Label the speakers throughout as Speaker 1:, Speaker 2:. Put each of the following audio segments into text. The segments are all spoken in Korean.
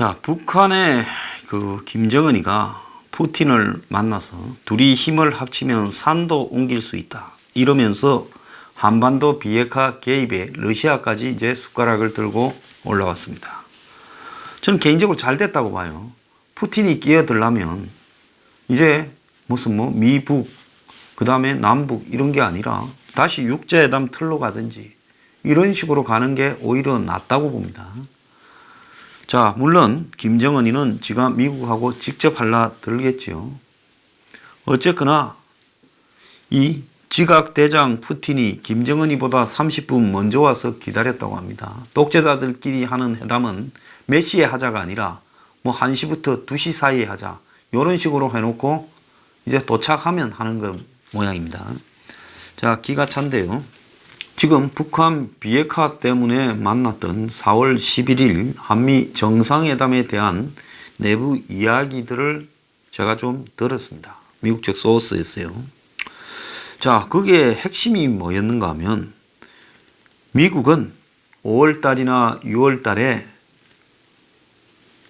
Speaker 1: 자, 북한의 김정은이가 푸틴을 만나서 둘이 힘을 합치면 산도 옮길 수 있다 이러면서 한반도 비핵화 개입에 러시아까지 이제 숟가락을 들고 올라왔습니다. 저는 개인적으로 잘 됐다고 봐요. 푸틴이 끼어들려면 이제 무슨 미북 그 다음에 남북 이런 게 아니라 다시 육자회담 틀로 가든지 이런 식으로 가는 게 오히려 낫다고 봅니다. 자, 물론 김정은이는 지가 미국하고 직접 할라들겠지요. 어쨌거나 이 지각대장 푸틴이 김정은이보다 30분 먼저 와서 기다렸다고 합니다. 독재자들끼리 하는 회담은 몇 시에 하자가 아니라 1시부터 2시 사이에 하자 이런 식으로 해놓고 이제 도착하면 하는 것 모양입니다. 자, 기가 찬데요. 지금 북한 비핵화 때문에 만났던 4월 11일 한미 정상회담에 대한 내부 이야기들을 제가 좀 들었습니다. 미국 측 소스였어요. 자, 그게 핵심이 뭐였는가 하면 미국은 5월달이나 6월달에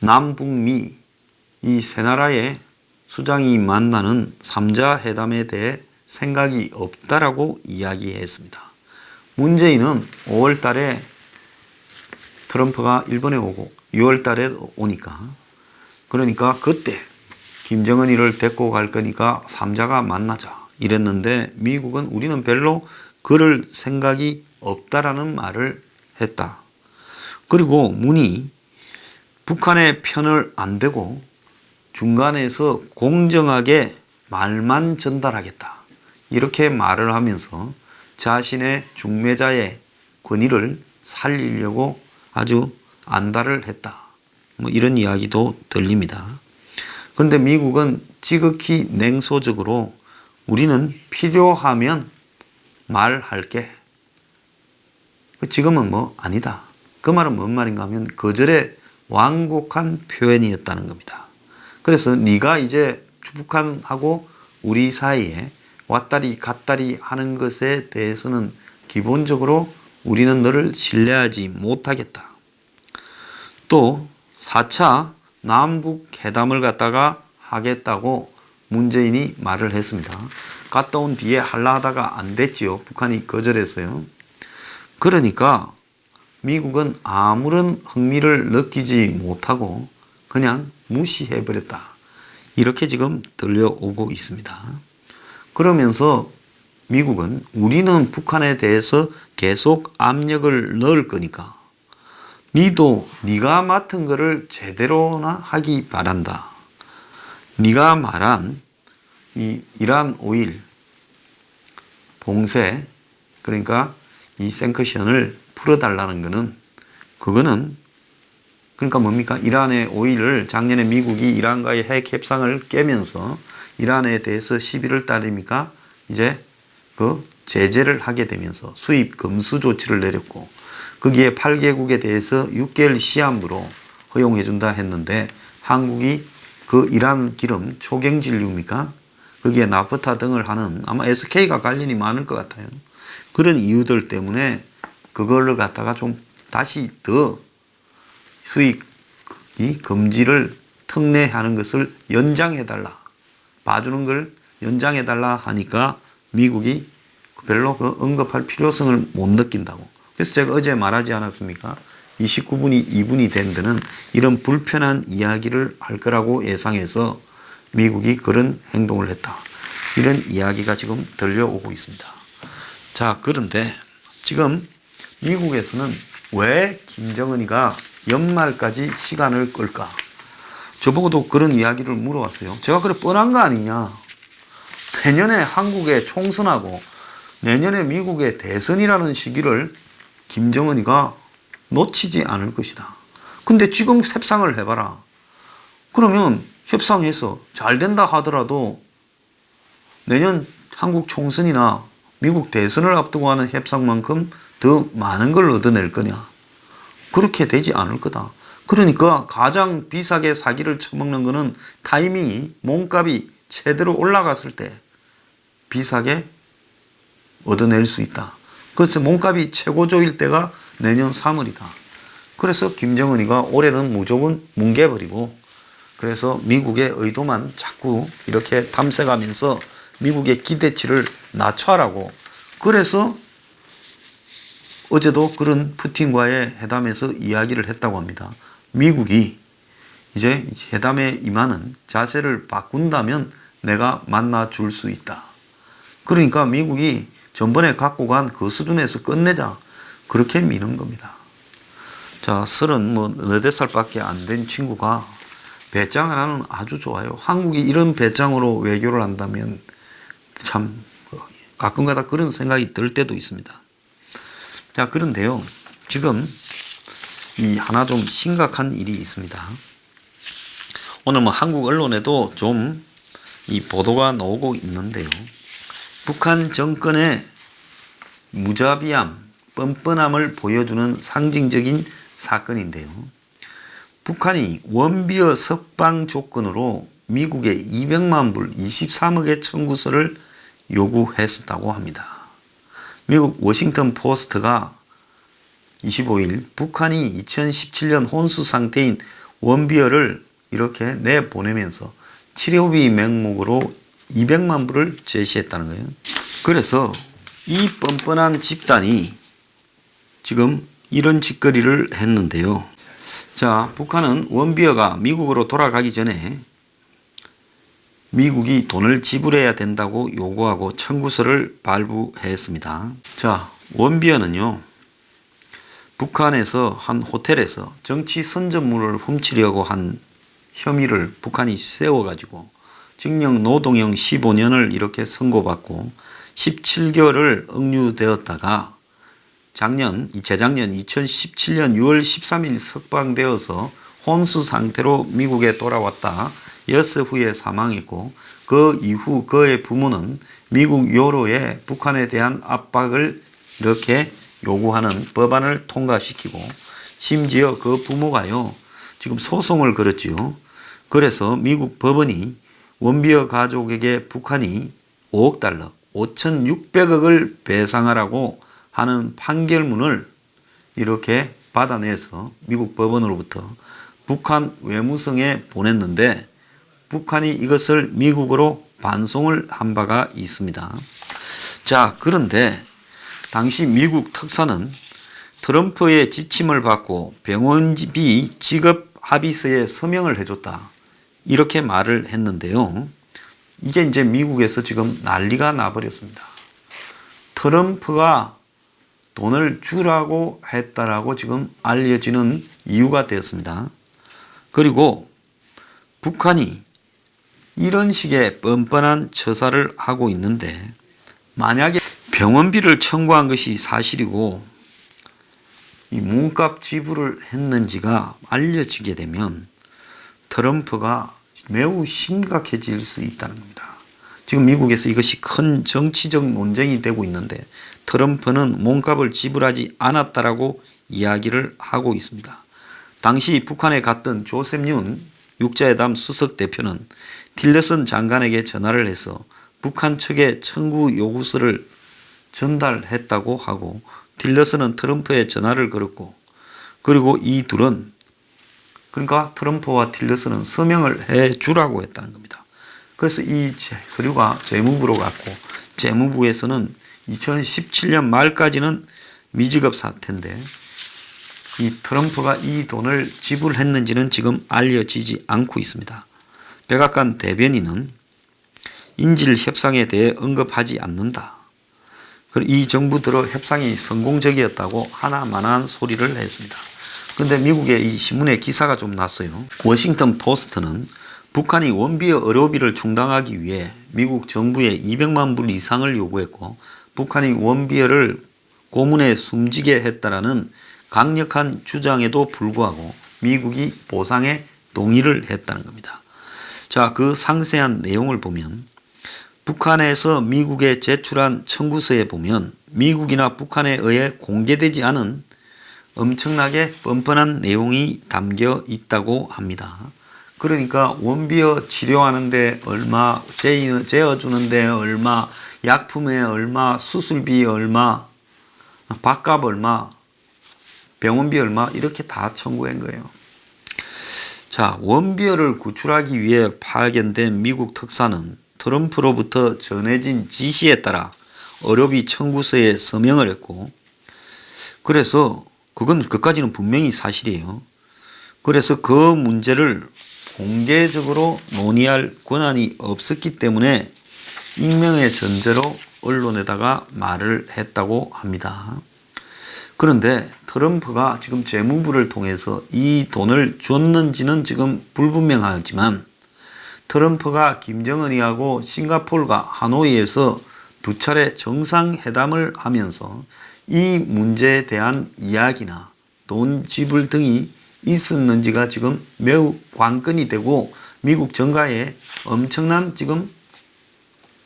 Speaker 1: 남북미 이 세 나라의 수장이 만나는 3자 회담에 대해 생각이 없다라고 이야기했습니다. 문재인은 5월 달에 트럼프가 일본에 오고 6월 달에 오니까 그러니까 그때 김정은이를 데리고 갈 거니까 3자가 만나자 이랬는데 미국은 우리는 별로 그럴 생각이 없다라는 말을 했다. 그리고 문이 북한의 편을 안 대고 중간에서 공정하게 말만 전달하겠다. 이렇게 말을 하면서 자신의 중매자의 권위를 살리려고 아주 안달을 했다. 이런 이야기도 들립니다. 그런데 미국은 지극히 냉소적으로 우리는 필요하면 말할게. 지금은 아니다. 그 말은 뭔 말인가 하면 거절의 완곡한 표현이었다는 겁니다. 그래서 네가 이제 북한하고 우리 사이에 왔다리 갔다리 하는 것에 대해서는 기본적으로 우리는 너를 신뢰하지 못하겠다. 또 4차 남북 회담을 갖다가 하겠다고 문재인이 말을 했습니다. 갔다 온 뒤에 할라 하다가 안 됐지요. 북한이 거절했어요. 그러니까 미국은 아무런 흥미를 느끼지 못하고 그냥 무시해버렸다. 이렇게 지금 들려오고 있습니다. 그러면서 미국은 우리는 북한에 대해서 계속 압력을 넣을 거니까 니도 네가 맡은 거를 제대로나 하기 바란다. 네가 말한 이 이란 오일 봉쇄 그러니까 이 생크션을 풀어달라는 거는 그거는 그러니까 뭡니까? 이란의 오일을 작년에 미국이 이란과의 핵 협상을 깨면서 이란에 대해서 11월 달입니까? 이제 그 제재를 하게 되면서 수입 금수 조치를 내렸고 거기에 8개국에 대해서 6개월 시한부로 허용해 준다 했는데 한국이 그 이란 기름 초경질유입니까? 거기에 나프타 등을 하는 아마 SK가 관련이 많을 것 같아요. 그런 이유들 때문에 그거를 갖다가 좀 다시 더 수익이 금지를 특례하는 것을 연장해달라. 봐주는 걸 연장해달라 하니까 미국이 별로 언급할 필요성을 못 느낀다고. 그래서 제가 어제 말하지 않았습니까? 29분이 2분이 된 데는 이런 불편한 이야기를 할 거라고 예상해서 미국이 그런 행동을 했다. 이런 이야기가 지금 들려오고 있습니다. 자, 그런데 지금 미국에서는 왜 김정은이가 연말까지 시간을 끌까? 저보고도 그런 이야기를 물어왔어요. 제가 그래 뻔한 거 아니냐. 내년에 한국에 총선하고 내년에 미국의 대선이라는 시기를 김정은이가 놓치지 않을 것이다. 근데 지금 협상을 해봐라. 그러면 협상해서 잘 된다 하더라도 내년 한국 총선이나 미국 대선을 앞두고 하는 협상만큼 더 많은 걸 얻어낼 거냐. 그렇게 되지 않을 거다. 그러니까 가장 비싸게 사기를 쳐먹는 거는 타이밍이 몸값이 제대로 올라갔을 때 비싸게 얻어낼 수 있다. 그래서 몸값이 최고조일 때가 내년 3월이다. 그래서 김정은이가 올해는 무조건 뭉개버리고, 그래서 미국의 의도만 자꾸 이렇게 탐색하면서 미국의 기대치를 낮춰라고. 그래서 어제도 그런 푸틴과의 회담에서 이야기를 했다고 합니다. 미국이 이제 회담에 임하는 자세를 바꾼다면 내가 만나줄 수 있다. 그러니까 미국이 전번에 갖고 간 그 수준에서 끝내자. 그렇게 미는 겁니다. 자, 34살밖에 안 된 친구가 배짱 하나는 아주 좋아요. 한국이 이런 배짱으로 외교를 한다면 참 가끔가다 그런 생각이 들 때도 있습니다. 자, 그런데요. 지금 이 하나 좀 심각한 일이 있습니다. 오늘 한국 언론에도 좀 이 보도가 나오고 있는데요. 북한 정권의 무자비함, 뻔뻔함을 보여주는 상징적인 사건인데요. 북한이 원비어 석방 조건으로 미국에 200만 불 23억의 청구서를 요구했었다고 합니다. 미국 워싱턴 포스트가 25일 북한이 2017년 혼수 상태인 원비어를 이렇게 내보내면서 치료비 명목으로 200만 불을 제시했다는 거예요. 그래서 이 뻔뻔한 집단이 지금 이런 짓거리를 했는데요. 자, 북한은 원비어가 미국으로 돌아가기 전에 미국이 돈을 지불해야 된다고 요구하고 청구서를 발부했습니다. 자, 원비어는요, 북한에서 한 호텔에서 정치 선전물을 훔치려고 한 혐의를 북한이 세워가지고 징역 노동형 15년을 이렇게 선고받고 17개월을 억류되었다가 재작년 2017년 6월 13일 석방되어서 혼수 상태로 미국에 돌아왔다 엿새 후에 사망했고, 그 이후 그의 부모는 미국 요로에 북한에 대한 압박을 이렇게 요구하는 법안을 통과시키고, 심지어 그 부모가요 지금 소송을 걸었지요. 그래서 미국 법원이 원비어 가족에게 북한이 5억 달러 5,600억을 배상하라고 하는 판결문을 이렇게 받아내서 미국 법원으로부터 북한 외무성에 보냈는데, 북한이 이것을 미국으로 반송을 한 바가 있습니다. 자, 그런데 당시 미국 특사는 트럼프의 지침을 받고 병원비 지급 합의서에 서명을 해줬다. 이렇게 말을 했는데요. 이게 이제 미국에서 지금 난리가 나버렸습니다. 트럼프가 돈을 주라고 했다라고 지금 알려지는 이유가 되었습니다. 그리고 북한이 이런 식의 뻔뻔한 처사를 하고 있는데, 만약에 병원비를 청구한 것이 사실이고 이 몸값 지불을 했는지가 알려지게 되면 트럼프가 매우 심각해질 수 있다는 겁니다. 지금 미국에서 이것이 큰 정치적 논쟁이 되고 있는데, 트럼프는 몸값을 지불하지 않았다라고 이야기를 하고 있습니다. 당시 북한에 갔던 조셉 윤 육자회담 수석 대표는 틸러슨 장관에게 전화를 해서 북한 측에 청구 요구서를 전달했다고 하고, 틸러슨은 트럼프에 전화를 걸었고, 그리고 이 둘은, 그러니까 트럼프와 틸러슨은 서명을 해 주라고 했다는 겁니다. 그래서 이 서류가 재무부로 갔고, 재무부에서는 2017년 말까지는 미지급 사태인데, 이 트럼프가 이 돈을 지불했는지는 지금 알려지지 않고 있습니다. 백악관 대변인은 인질 협상에 대해 언급하지 않는다. 이 정부 들어 협상이 성공적이었다고 하나만한 소리를 했습니다. 그런데 미국의 이 신문에 기사가 좀 났어요. 워싱턴 포스트는 북한이 원비어 의료비를 충당하기 위해 미국 정부에 200만 불 이상을 요구했고, 북한이 원비어를 고문에 숨지게 했다라는 강력한 주장에도 불구하고 미국이 보상에 동의를 했다는 겁니다. 자, 그 상세한 내용을 보면 북한에서 미국에 제출한 청구서에 보면 미국이나 북한에 의해 공개되지 않은 엄청나게 뻔뻔한 내용이 담겨 있다고 합니다. 그러니까 원비어 치료하는데 얼마, 재어주는데 얼마, 약품에 얼마, 수술비 얼마, 밥값 얼마, 병원비 얼마 이렇게 다 청구한 거예요. 자, 원비어를 구출하기 위해 파견된 미국 특사는 트럼프로부터 전해진 지시에 따라 의료비 청구서에 서명을 했고, 그래서 그건 그까지는 분명히 사실이에요. 그래서 그 문제를 공개적으로 논의할 권한이 없었기 때문에 익명의 전제로 언론에다가 말을 했다고 합니다. 그런데 트럼프가 지금 재무부를 통해서 이 돈을 줬는지는 지금 불분명하지만, 트럼프가 김정은이하고 싱가포르가 하노이에서 두 차례 정상회담을 하면서 이 문제에 대한 이야기나 돈 지불 등이 있었는지가 지금 매우 관건이 되고 미국 정가에 엄청난 지금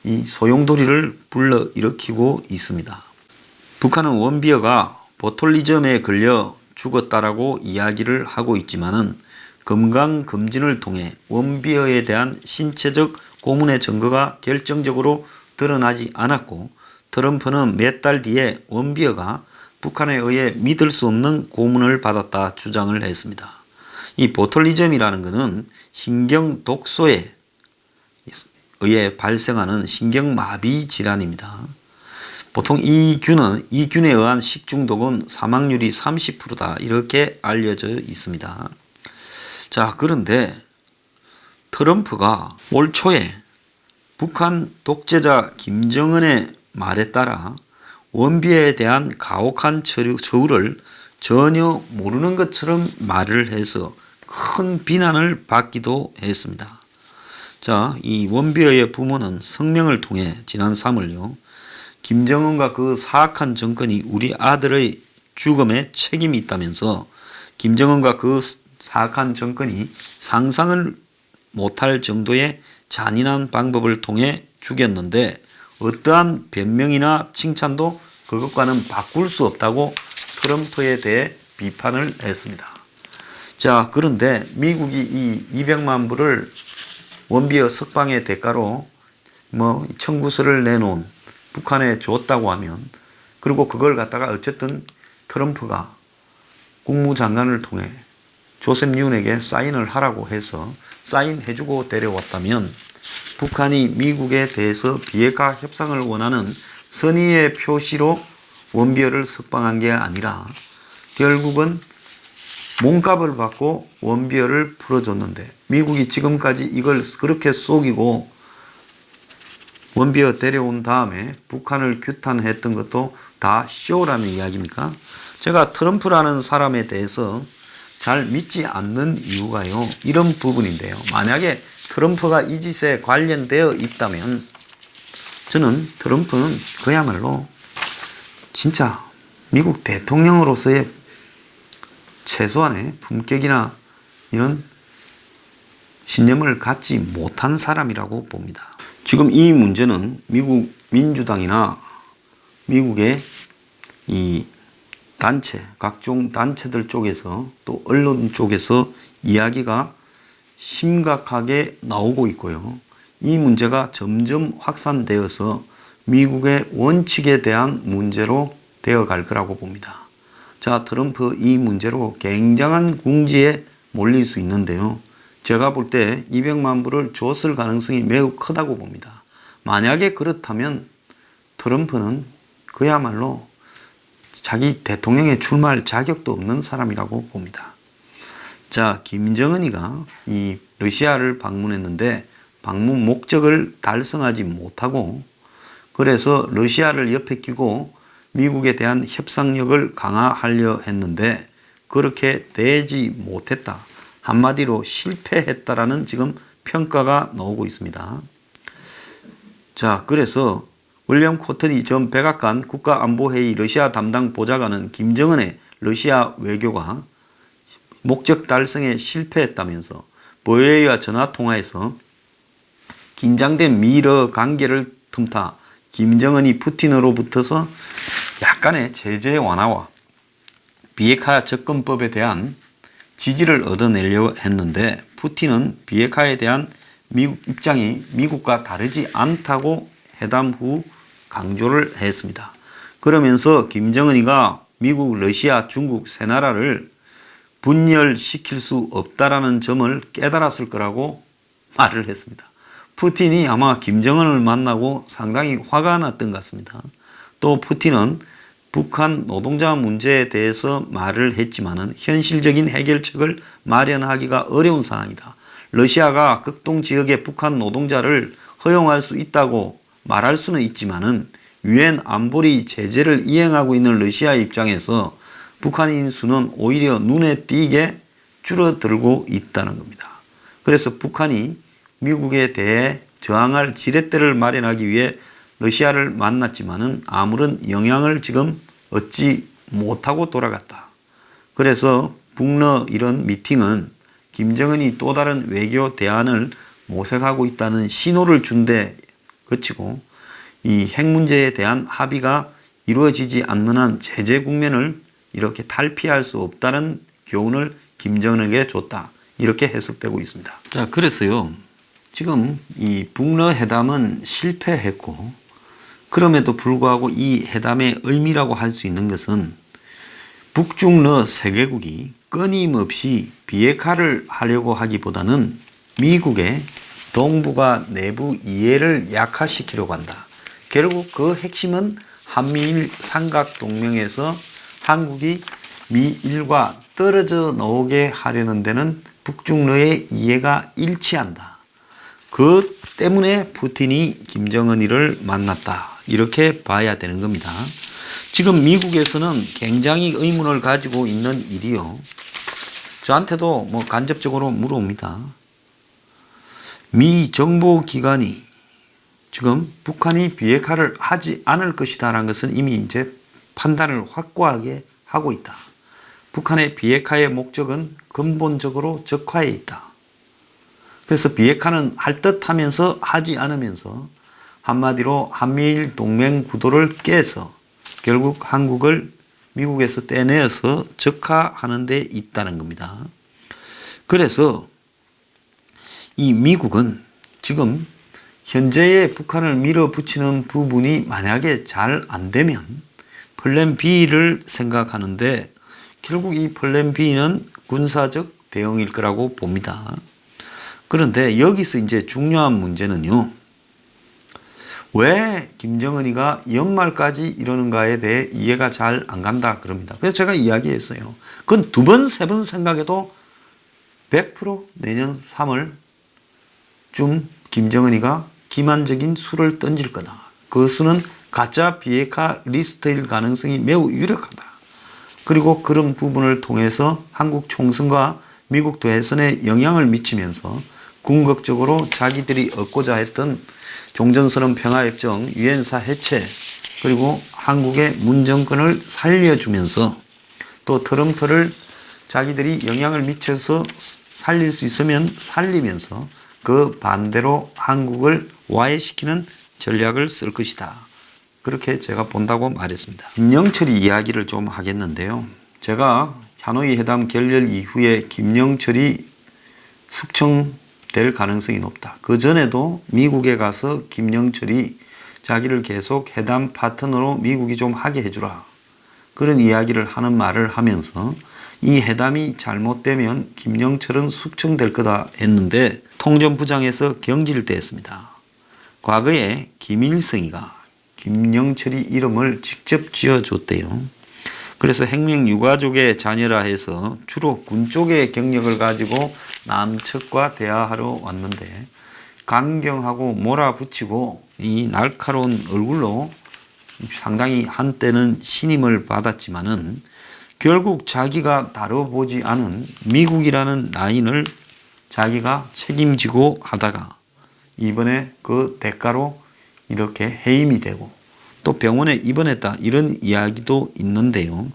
Speaker 1: 이 소용돌이를 불러일으키고 있습니다. 북한은 원비어가 보톨리즘에 걸려 죽었다라고 이야기를 하고 있지만은 건강검진을 통해 원비어에 대한 신체적 고문의 증거가 결정적으로 드러나지 않았고, 트럼프는 몇 달 뒤에 원비어가 북한에 의해 믿을 수 없는 고문을 받았다 주장을 했습니다. 이 보톨리즘이라는 것은 신경 독소에 의해 발생하는 신경마비 질환입니다. 보통 이 균에 의한 식중독은 사망률이 30%다 이렇게 알려져 있습니다. 자, 그런데 트럼프가 올 초에 북한 독재자 김정은의 말에 따라 원비어에 대한 가혹한 처우를 전혀 모르는 것처럼 말을 해서 큰 비난을 받기도 했습니다. 자, 이 원비어의 부모는 성명을 통해 지난 3월요, 김정은과 그 사악한 정권이 우리 아들의 죽음에 책임이 있다면서 김정은과 그 사악한 정권이 상상을 못할 정도의 잔인한 방법을 통해 죽였는데 어떠한 변명이나 칭찬도 그것과는 바꿀 수 없다고 트럼프에 대해 비판을 했습니다. 자, 그런데 미국이 이 200만 불을 원비어 석방의 대가로 청구서를 내놓은 북한에 줬다고 하면, 그리고 그걸 갖다가 어쨌든 트럼프가 국무장관을 통해 조셉 윤에게 사인을 하라고 해서 사인해주고 데려왔다면, 북한이 미국에 대해서 비핵화 협상을 원하는 선의의 표시로 원비어를 석방한 게 아니라 결국은 몸값을 받고 원비어를 풀어줬는데, 미국이 지금까지 이걸 그렇게 속이고 원비어 데려온 다음에 북한을 규탄했던 것도 다 쇼라는 이야기입니까? 제가 트럼프라는 사람에 대해서 잘 믿지 않는 이유가요, 이런 부분인데요. 만약에 트럼프가 이 짓에 관련되어 있다면 저는 트럼프는 그야말로 진짜 미국 대통령으로서의 최소한의 품격이나 이런 신념을 갖지 못한 사람이라고 봅니다. 지금 이 문제는 미국 민주당이나 미국의 이 단체, 각종 단체들 쪽에서 또 언론 쪽에서 이야기가 심각하게 나오고 있고요. 이 문제가 점점 확산되어서 미국의 원칙에 대한 문제로 되어 갈 거라고 봅니다. 자, 트럼프 이 문제로 굉장한 궁지에 몰릴 수 있는데요. 제가 볼 때 200만 불을 줬을 가능성이 매우 크다고 봅니다. 만약에 그렇다면 트럼프는 그야말로 자기 대통령에 출마할 자격도 없는 사람이라고 봅니다. 자, 김정은이가 이 러시아를 방문했는데 방문 목적을 달성하지 못하고, 그래서 러시아를 옆에 끼고 미국에 대한 협상력을 강화하려 했는데 그렇게 되지 못했다. 한마디로 실패했다라는 지금 평가가 나오고 있습니다. 자, 그래서 윌리엄 코터니 전 백악관 국가안보회의 러시아 담당 보좌관은 김정은의 러시아 외교가 목적 달성에 실패했다면서 보웨이와 전화통화에서 긴장된 미러 관계를 틈타 김정은이 푸틴으로부터서 약간의 제재 완화와 비핵화 접근법에 대한 지지를 얻어내려고 했는데, 푸틴은 비핵화에 대한 미국 입장이 미국과 다르지 않다고 회담 후 강조를 했습니다. 그러면서 김정은이가 미국, 러시아, 중국 세 나라를 분열시킬 수 없다라는 점을 깨달았을 거라고 말을 했습니다. 푸틴이 아마 김정은을 만나고 상당히 화가 났던 것 같습니다. 또 푸틴은 북한 노동자 문제에 대해서 말을 했지만은 현실적인 해결책을 마련하기가 어려운 상황이다. 러시아가 극동 지역의 북한 노동자를 허용할 수 있다고 말할 수는 있지만은 유엔 안보리 제재를 이행하고 있는 러시아 입장에서 북한인 수는 오히려 눈에 띄게 줄어들고 있다는 겁니다. 그래서 북한이 미국에 대해 저항할 지렛대를 마련하기 위해 러시아를 만났지만은 아무런 영향을 지금 얻지 못하고 돌아갔다. 그래서 북러 이런 미팅은 김정은이 또 다른 외교 대안을 모색하고 있다는 신호를 준 데 그치고 이 핵 문제에 대한 합의가 이루어지지 않는 한 제재 국면을 이렇게 탈피할 수 없다는 교훈을 김정은에게 줬다. 이렇게 해석되고 있습니다. 자, 그래서요. 지금 이 북러 회담은 실패했고 그럼에도 불구하고 이 회담의 의미라고 할 수 있는 것은 북중러 세 개국이 끊임없이 비핵화를 하려고 하기보다는 미국의 동북아 내부 이해를 약화시키려고 한다. 결국 그 핵심은 한미일 삼각동맹에서 한국이 미일과 떨어져 나오게 하려는 데는 북중러의 이해가 일치한다. 그 때문에 푸틴이 김정은이를 만났다. 이렇게 봐야 되는 겁니다. 지금 미국에서는 굉장히 의문을 가지고 있는 일이요. 저한테도 뭐 간접적으로 물어옵니다. 미 정보기관이 지금 북한이 비핵화를 하지 않을 것이다라는 것은 이미 이제 판단을 확고하게 하고 있다. 북한의 비핵화의 목적은 근본적으로 적화에 있다. 그래서 비핵화는 할 듯 하면서 하지 않으면서 한마디로 한미일 동맹 구도를 깨서 결국 한국을 미국에서 떼내어서 적화하는 데 있다는 겁니다. 그래서 이 미국은 지금 현재의 북한을 밀어붙이는 부분이 만약에 잘 안 되면 플랜 B를 생각하는데 결국 이 플랜 B는 군사적 대응일 거라고 봅니다. 그런데 여기서 이제 중요한 문제는요. 왜 김정은이가 연말까지 이러는가에 대해 이해가 잘 안 간다 그럽니다. 그래서 제가 이야기했어요. 그건 두 번, 세 번 생각해도 100% 내년 3월쯤 김정은이가 기만적인 수를 던질 거다. 그 수는 가짜 비핵화 리스트일 가능성이 매우 유력하다. 그리고 그런 부분을 통해서 한국 총선과 미국 대선에 영향을 미치면서 궁극적으로 자기들이 얻고자 했던 종전선언 평화협정 유엔사 해체 그리고 한국의 문정권을 살려주면서 또 트럼프를 자기들이 영향을 미쳐서 살릴 수 있으면 살리면서 그 반대로 한국을 와해시키는 전략을 쓸 것이다. 그렇게 제가 본다고 말했습니다. 김영철이 이야기를 좀 하겠는데요. 제가 하노이 회담 결렬 이후에 김영철이 숙청될 가능성이 높다. 그 전에도 미국에 가서 김영철이 자기를 계속 회담 파트너로 미국이 좀 하게 해주라. 그런 이야기를 하는 말을 하면서 이 회담이 잘못되면 김영철은 숙청될 거다 했는데 통전부장에서 경질됐습니다. 과거에 김일성이가 김영철이 이름을 직접 지어줬대요. 그래서 핵명 유가족의 자녀라 해서 주로 군 쪽의 경력을 가지고 남측과 대화하러 왔는데 강경하고 몰아붙이고 이 날카로운 얼굴로 상당히 한때는 신임을 받았지만은 결국 자기가 다뤄보지 않은 미국이라는 라인을 자기가 책임지고 하다가 이번에 그 대가로 이렇게 해임이 되고 또 병원에 입원했다 이런 이야기도 있는데요.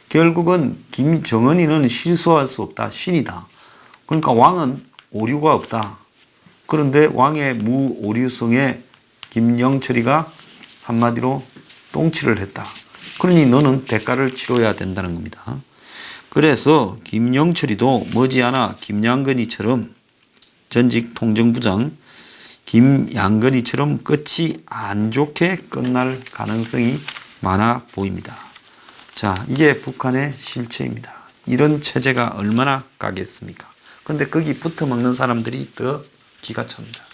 Speaker 1: 결국은 김정은이는 실수할 수 없다. 신이다. 그러니까 왕은 오류가 없다. 그런데 왕의 무오류성에 김영철이가 한마디로 똥칠을 했다. 그러니 너는 대가를 치러야 된다는 겁니다. 그래서 김영철이도 머지않아 김양근이처럼 전직 통정부장 김양근이처럼 끝이 안 좋게 끝날 가능성이 많아 보입니다. 자, 이게 북한의 실체입니다. 이런 체제가 얼마나 가겠습니까? 근데 거기 붙어 먹는 사람들이 더 기가 찹니다.